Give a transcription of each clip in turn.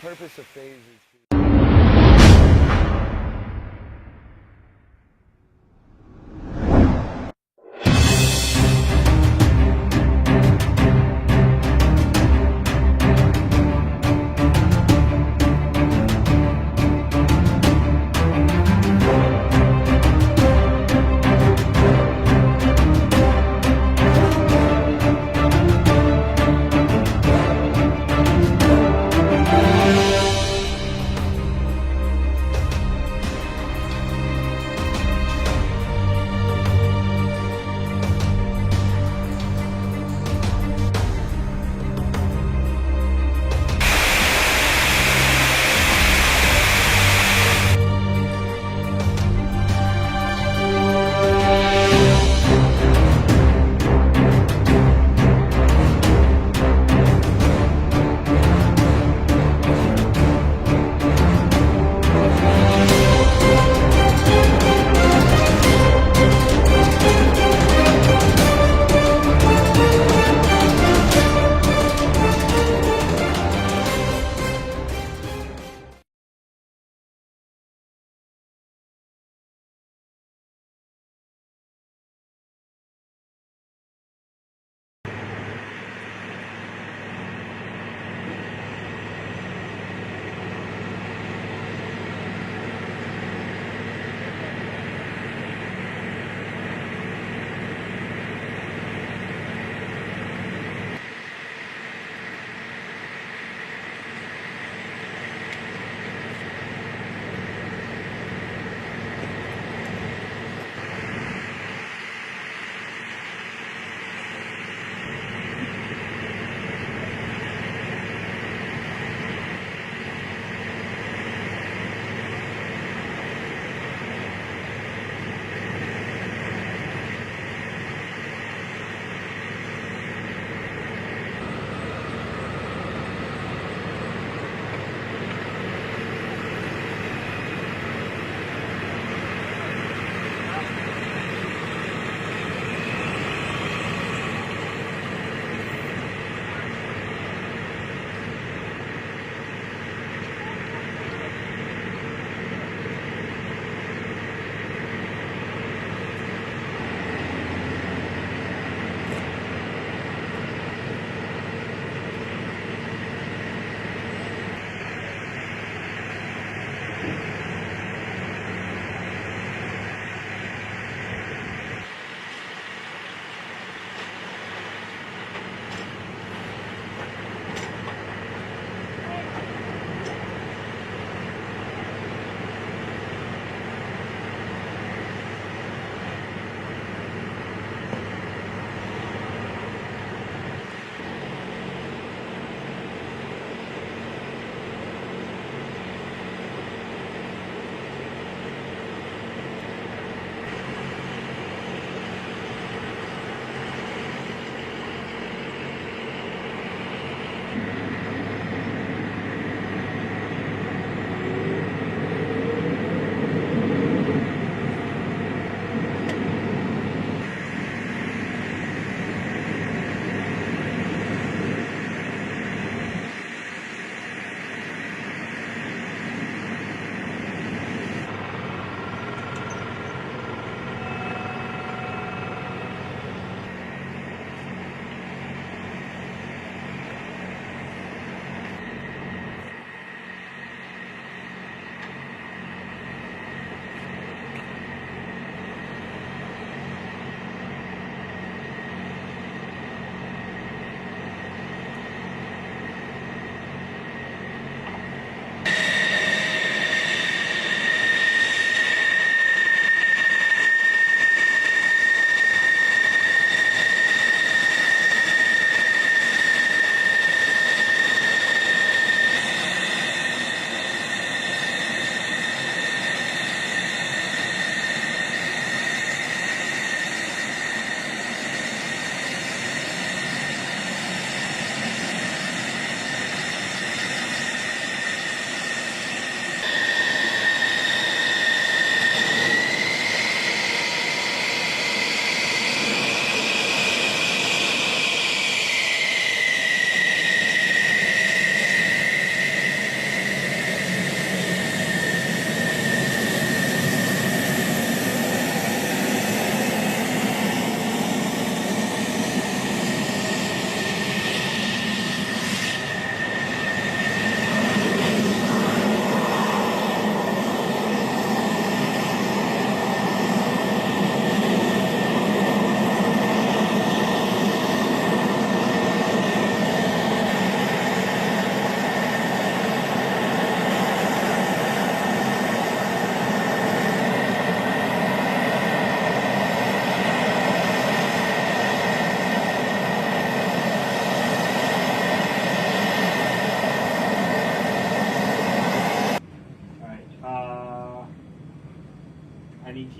purpose of phase is to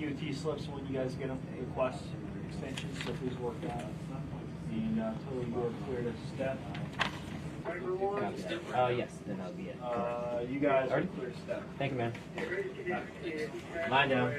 DOT slips when you guys get them, request extensions, so please work on it. And totally you're clear to step. Yes, then that'll be it. You guys are clear to step. Thank you, man. Line down.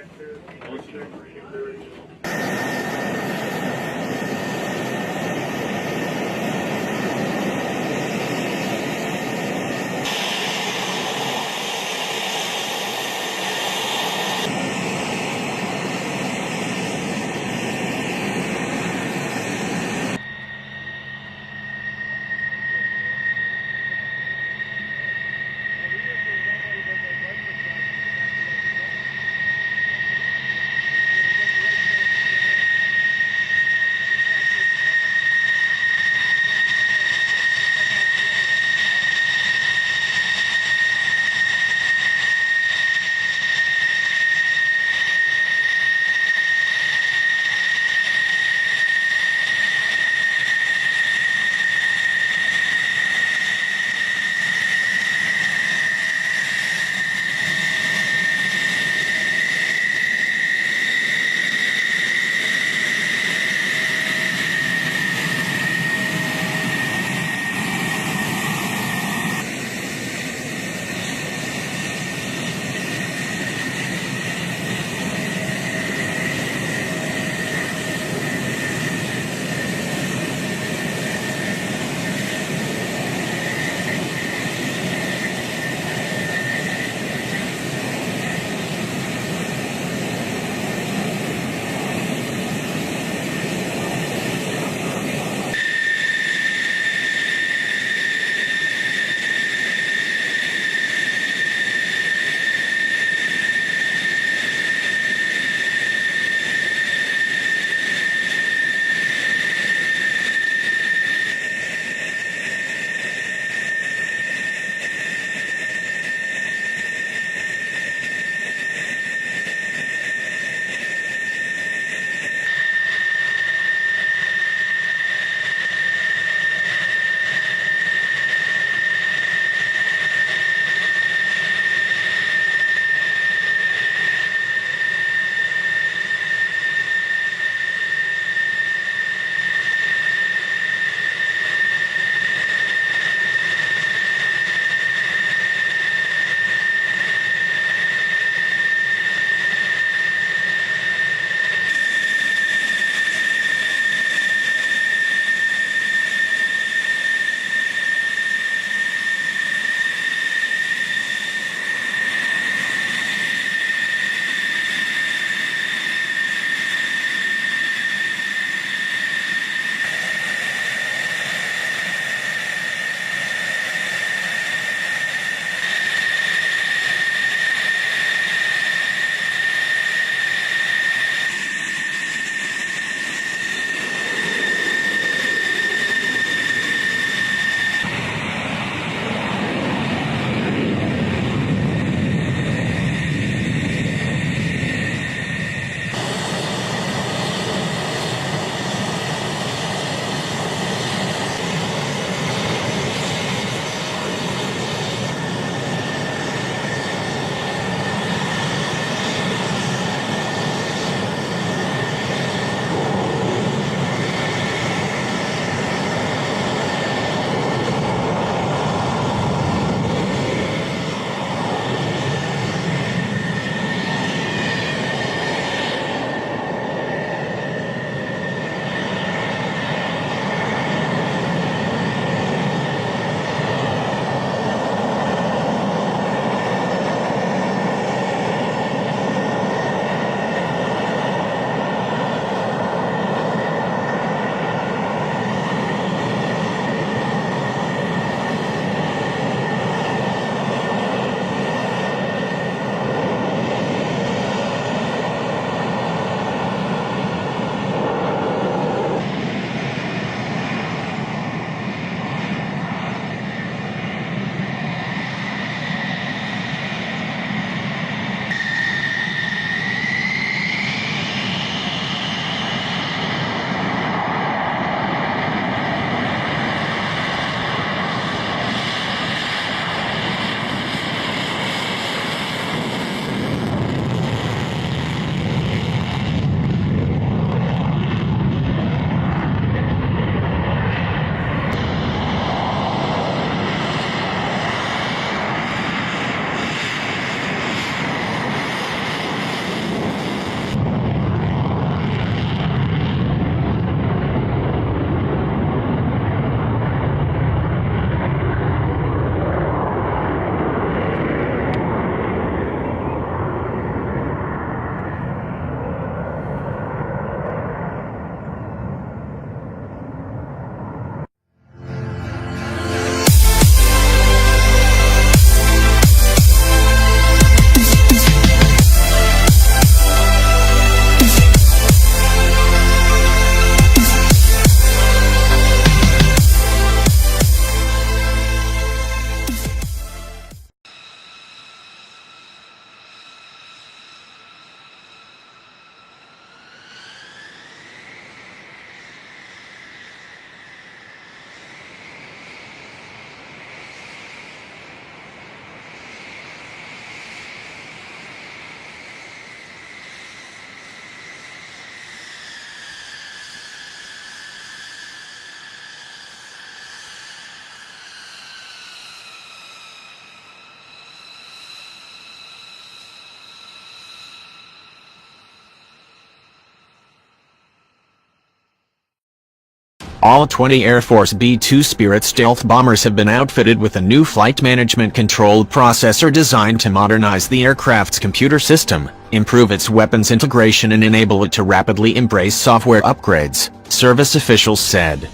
All 20 Air Force B-2 Spirit stealth bombers have been outfitted with a new flight management control processor designed to modernize the aircraft's computer system, improve its weapons integration and enable it to rapidly embrace software upgrades, service officials said.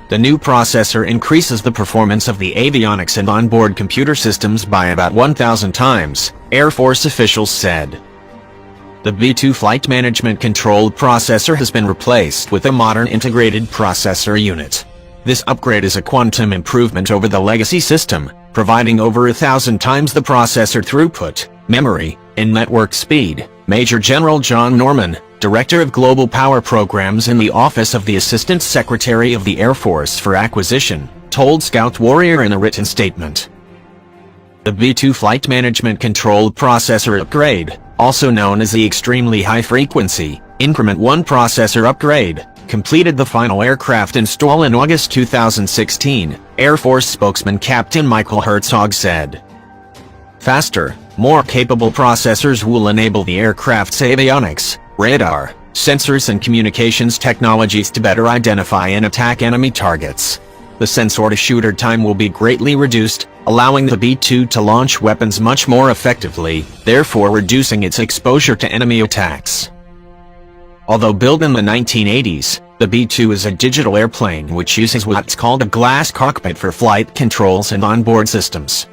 The new processor increases the performance of the avionics and onboard computer systems by about 1,000 times, Air Force officials said. The B-2 flight management control processor has been replaced with a modern integrated processor unit. This upgrade is a quantum improvement over the legacy system, providing over 1,000 times the processor throughput, memory, and network speed, Major General John Norman, Director of Global Power Programs in the Office of the Assistant Secretary of the Air Force for Acquisition, told Scout Warrior in a written statement. The B-2 Flight Management Control Processor Upgrade, also known as the Extremely High Frequency Increment 1 Processor Upgrade, completed the final aircraft install in August 2016, Air Force spokesman Captain Michael Herzog said. Faster, more capable processors will enable the aircraft's avionics, radar, sensors and communications technologies to better identify and attack enemy targets. The sensor-to-shooter time will be greatly reduced, allowing the B-2 to launch weapons much more effectively, therefore reducing its exposure to enemy attacks. Although built in the 1980s, the B-2 is a digital airplane which uses what's called a glass cockpit for flight controls and onboard systems.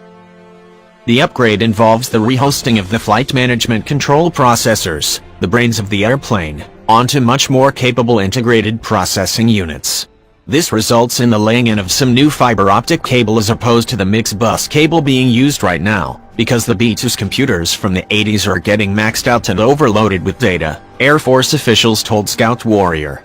The upgrade involves the rehosting of the flight management control processors, the brains of the airplane, onto much more capable integrated processing units. This results in the laying in of some new fiber optic cable as opposed to the mixed bus cable being used right now, because the B-2's computers from the 80s are getting maxed out and overloaded with data, Air Force officials told Scout Warrior.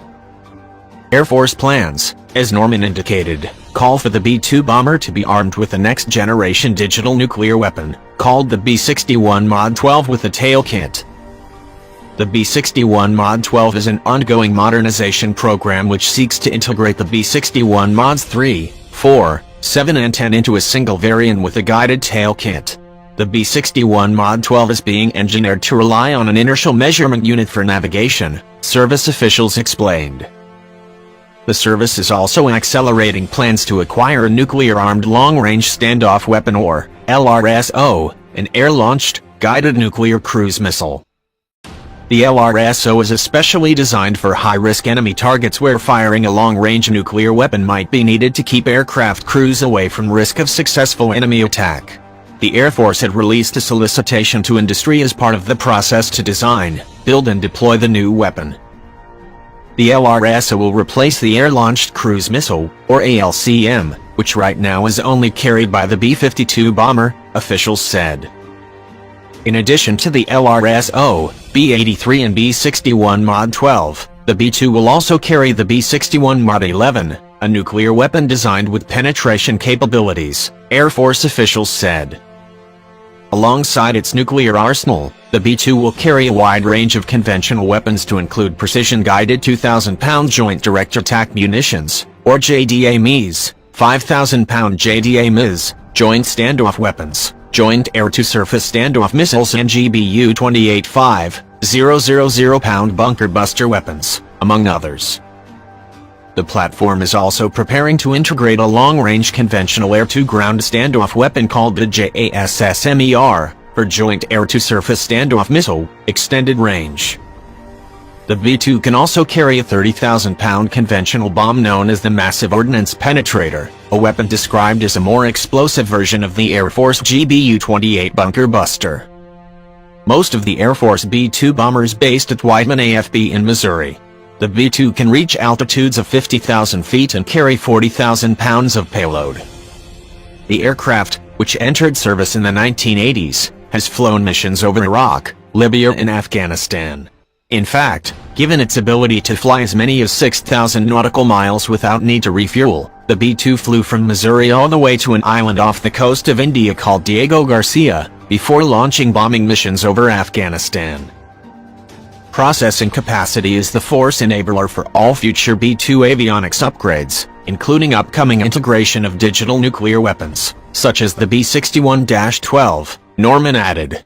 Air Force plans, as Norman indicated, call for the B-2 bomber to be armed with the next-generation digital nuclear weapon, called the B-61 Mod 12 with a tail kit. The B-61 Mod 12 is an ongoing modernization program which seeks to integrate the B-61 Mods 3, 4, 7 and 10 into a single variant with a guided tail kit. The B-61 Mod 12 is being engineered to rely on an inertial measurement unit for navigation, service officials explained. The service is also accelerating plans to acquire a nuclear-armed long-range standoff weapon or LRSO, an air-launched, guided nuclear cruise missile. The LRSO is especially designed for high-risk enemy targets where firing a long-range nuclear weapon might be needed to keep aircraft crews away from risk of successful enemy attack. The Air Force had released a solicitation to industry as part of the process to design, build and deploy the new weapon. The LRSO will replace the Air-Launched Cruise Missile, or ALCM, which right now is only carried by the B-52 bomber, officials said. In addition to the LRSO, B-83 and B-61 Mod 12, the B-2 will also carry the B-61 Mod 11, a nuclear weapon designed with penetration capabilities, Air Force officials said. Alongside its nuclear arsenal, the B-2 will carry a wide range of conventional weapons to include precision-guided 2,000-pound Joint Direct Attack Munitions, or JDAMs, 5,000-pound JDAMs, Joint Standoff Weapons, Joint Air-to-Surface Standoff Missiles and GBU 28-5, 000-pound bunker buster weapons, among others. The platform is also preparing to integrate a long-range conventional air-to-ground standoff weapon called the JASSMER, for Joint Air-to-Surface Standoff Missile, Extended Range. The B-2 can also carry a 30,000-pound conventional bomb known as the Massive Ordnance Penetrator, a weapon described as a more explosive version of the Air Force GBU-28 bunker buster. Most of the Air Force B-2 bombers based at Whiteman AFB in Missouri. The B-2 can reach altitudes of 50,000 feet and carry 40,000 pounds of payload. The aircraft, which entered service in the 1980s, has flown missions over Iraq, Libya and Afghanistan. In fact, given its ability to fly as many as 6,000 nautical miles without need to refuel, the B-2 flew from Missouri all the way to an island off the coast of India called Diego Garcia, before launching bombing missions over Afghanistan. Processing capacity is the force enabler for all future B-2 avionics upgrades, including upcoming integration of digital nuclear weapons, such as the B-61-12, Norman added.